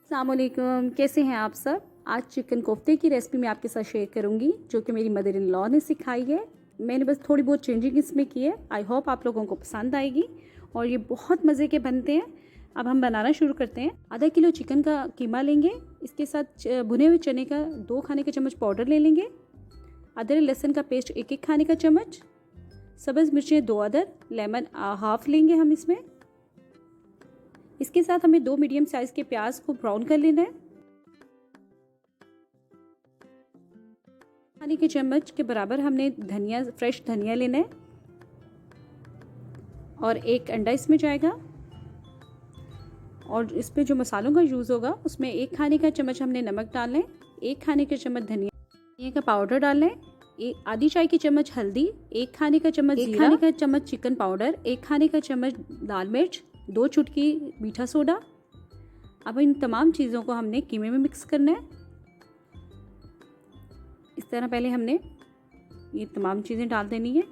अस्सलाम वालेकुम, कैसे हैं आप सब। आज चिकन कोफ्ते की रेसिपी मैं आपके साथ शेयर करूंगी जो कि मेरी मदर इन लॉ ने सिखाई है। मैंने बस थोड़ी बहुत चेंजिंग इसमें की है। आई होप आप लोगों को पसंद आएगी और ये बहुत मज़े के बनते हैं। अब हम बनाना शुरू करते हैं। आधा किलो चिकन का कीमा लेंगे। इसके साथ भुने हुए चने का 2 खाने के चम्मच पाउडर ले लेंगे। अदरक लहसुन का पेस्ट 1 खाने का चम्मच, सब्ज़ मिर्चें 2 अदद, लेमन हाफ लेंगे हम इसमें। इसके साथ हमें 2 मीडियम साइज़ के प्याज को ब्राउन कर लेना है। खाने के चम्मच के बराबर हमने धनिया, फ्रेश धनिया लेना है और 1 अंडा इसमें जाएगा। और इस पे जो मसालों का यूज़ होगा उसमें 1 खाने का चम्मच हमने नमक डालना है, 1 खाने का चम्मच धनिया का पाउडर डालना है, आधी चाय की चम्मच हल्दी, 1 खाने का चम्मच जीरा, 1 खाने का चम्मच चिकन पाउडर, 1 खाने का चम्मच लाल मिर्च, 2 चुटकी मीठा सोडा। अब इन तमाम चीज़ों को हमने कीमे में मिक्स करना है। इस तरह पहले हमने ये तमाम चीज़ें डाल देनी है।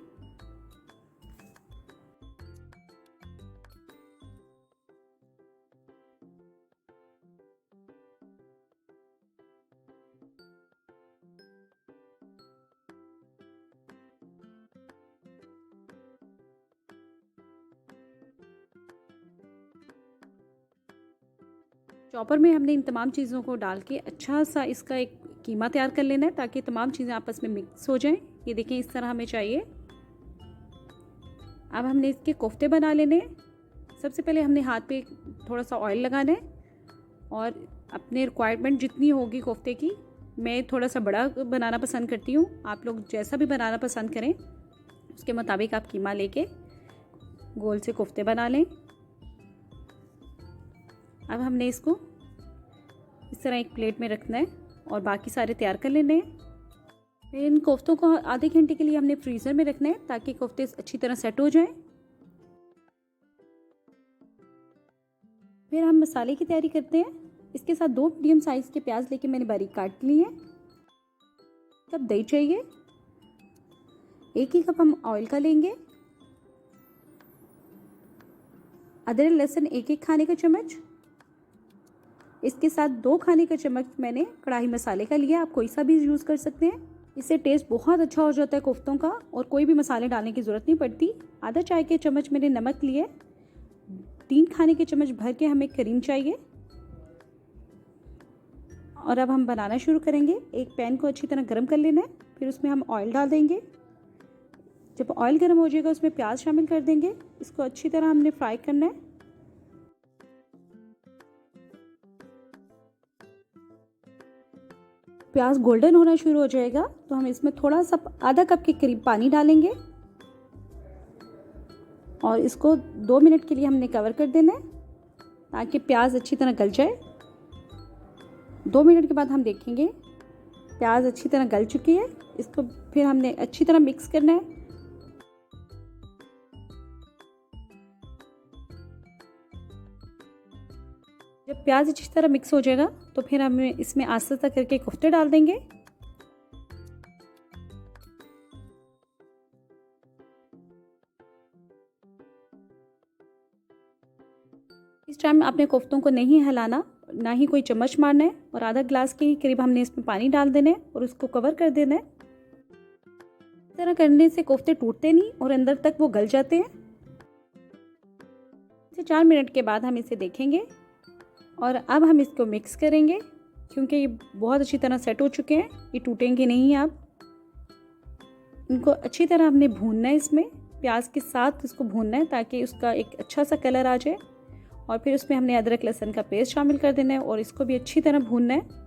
चॉपर में हमने इन तमाम चीज़ों को डाल के अच्छा सा इसका एक कीमा तैयार कर लेना है ताकि तमाम चीज़ें आपस में मिक्स हो जाएं। ये देखें, इस तरह हमें चाहिए। अब हमने इसके कोफ्ते बना लेने हैं। सबसे पहले हमने हाथ पे थोड़ा सा ऑयल लगाना है और अपने रिक्वायरमेंट जितनी होगी कोफ्ते की, मैं थोड़ा सा बड़ा बनाना पसंद करती हूँ। आप लोग जैसा भी बनाना पसंद करें उसके मुताबिक आप कीमा लेके गोल से कोफ्ते बना लें। अब हमने इसको इस तरह एक प्लेट में रखना है और बाकी सारे तैयार कर लेने हैं। फिर इन कोफ्तों को आधे घंटे के लिए हमने फ्रीज़र में रखना है ताकि कोफ्ते अच्छी तरह सेट हो जाएं। फिर हम मसाले की तैयारी करते हैं। इसके साथ 2 मीडियम साइज़ के प्याज लेके मैंने बारीक काट लिए हैं। कप दही चाहिए, 1 ही कप हम ऑयल का लेंगे। अदरक लहसुन 1 खाने का चम्मच। इसके साथ 2 खाने का चम्मच मैंने कढ़ाई मसाले का लिया। आप कोई सा भी यूज़ कर सकते हैं। इससे टेस्ट बहुत अच्छा हो जाता है कोफ्तों का और कोई भी मसाले डालने की ज़रूरत नहीं पड़ती। आधा चाय के चम्मच मैंने नमक लिए। 3 खाने के चम्मच भर के हमें करीम चाहिए। और अब हम बनाना शुरू करेंगे। एक पैन को अच्छी तरह गर्म कर लेना है, फिर उसमें हम ऑयल डाल देंगे। जब ऑयल गर्म हो जाएगा उसमें प्याज शामिल कर देंगे। इसको अच्छी तरह हमने फ्राई करना है। प्याज गोल्डन होना शुरू हो जाएगा तो हम इसमें थोड़ा सा आधा कप के करीब पानी डालेंगे और इसको 2 मिनट के लिए हमने कवर कर देना है ताकि प्याज अच्छी तरह गल जाए। 2 मिनट के बाद हम देखेंगे प्याज अच्छी तरह गल चुकी है। इसको फिर हमने अच्छी तरह मिक्स करना है। जब प्याज अच्छी तरह मिक्स हो जाएगा तो फिर हम इसमें आस्ते आस्ते करके कोफ्ते डाल देंगे। इस टाइम आपने कोफ्तों को नहीं हिलाना, ना ही कोई चम्मच मारना है और आधा गिलास के करीब हमने इसमें पानी डाल देना है और उसको कवर कर देना है। इस तरह करने से कोफ्ते टूटते नहीं और अंदर तक वो गल जाते हैं। 4 मिनट के बाद हम इसे देखेंगे और अब हम इसको मिक्स करेंगे क्योंकि ये बहुत अच्छी तरह सेट हो चुके हैं, ये टूटेंगे नहीं। अब इनको अच्छी तरह हमने भूनना है, इसमें प्याज के साथ इसको भूनना है ताकि उसका एक अच्छा सा कलर आ जाए। और फिर उसमें हमने अदरक लहसुन का पेस्ट शामिल कर देना है और इसको भी अच्छी तरह भूनना है।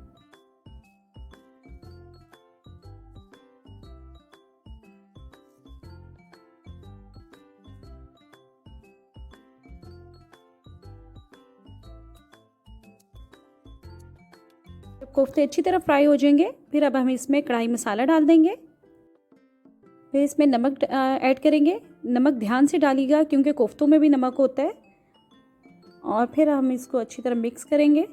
जब कोफ्ते अच्छी तरह फ्राई हो जाएंगे फिर अब हम इसमें कढ़ाई मसाला डाल देंगे। फिर इसमें नमक ऐड करेंगे। नमक ध्यान से डालिएगा क्योंकि कोफ्तों में भी नमक होता है। और फिर हम इसको अच्छी तरह मिक्स करेंगे।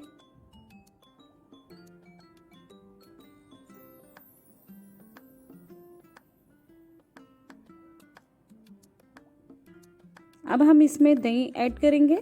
अब हम इसमें दही ऐड करेंगे।